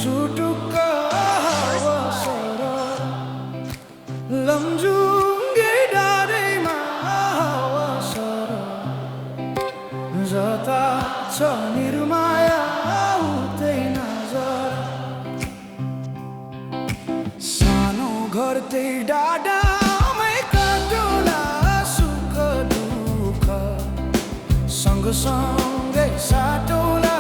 Sutuka wasara lamjunge dare ma wasara jata cha nirmaya utei nazara sano ghar tei dada mai katola sukha dukha sang sangai satola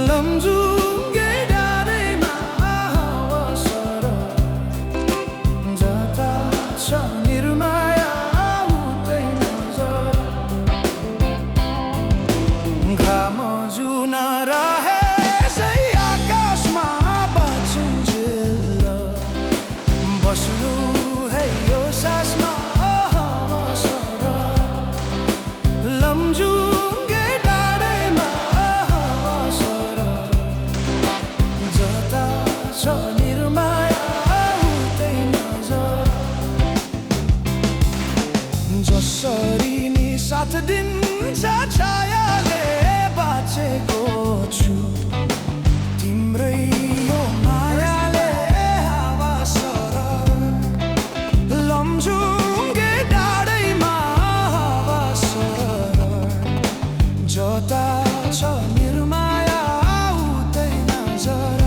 lamjunge dare ma wasara jata cha nirmaya utei nazara घाम जुन रहे सही आकाशमा बचिन्जेल बस्नु है यो सासमा wasara lamjunge डाँडैमा wasara जता छ निर्माया उतै नजर जसरी नि सात दिन छायाले बाँचेको छु तिम्रै यो मायाले हावा सरर लम्जुङ्गे डाँडैमा हावा सरर जता छ निर्माया उतै नजर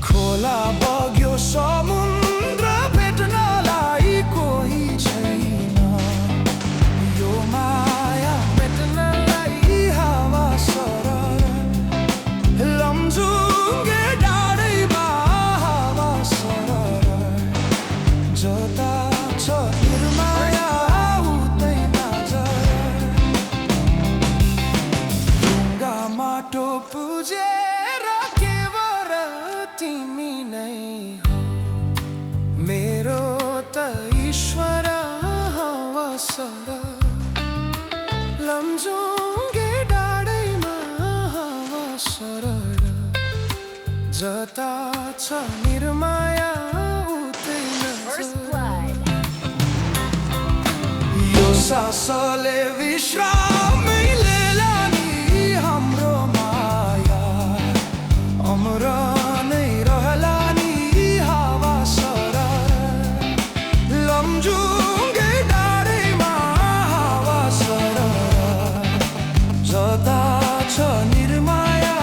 खोला बग्यो समुद्र भेट्नलाई कोही छैन यो माया भेट्नलाई हावा सरर लम्जुङ्गे डाँडैमा हावा सरर जता छ निर्माया उतै नजर ढुङ्गा माटो पुजेर केवल तिमी नै हो मेरो त ईश्वर wasara lamjunge डाँडैमा wasara जता छ निर्माया उतै नजर यो सासले विश्रामै लिएला नि हाम्रो माया अमर नै रहला नि हावा सरर लम्जुङ्गे डाँडैमा हावा सरर जता छ निर्माया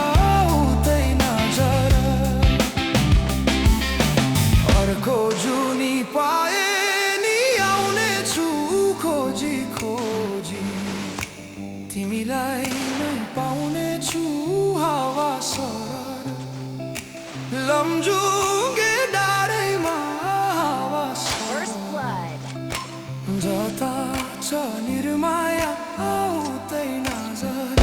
उतै नजर अर्को जुनी पाए नि आउने छु खोजी खोजी तिमीलाई नै पाउने छु हावा सरर lamjunge डाँडैमा हावा सरर जता छ निर्माया उतै नजर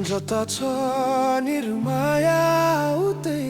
जता छ निर्माया उतै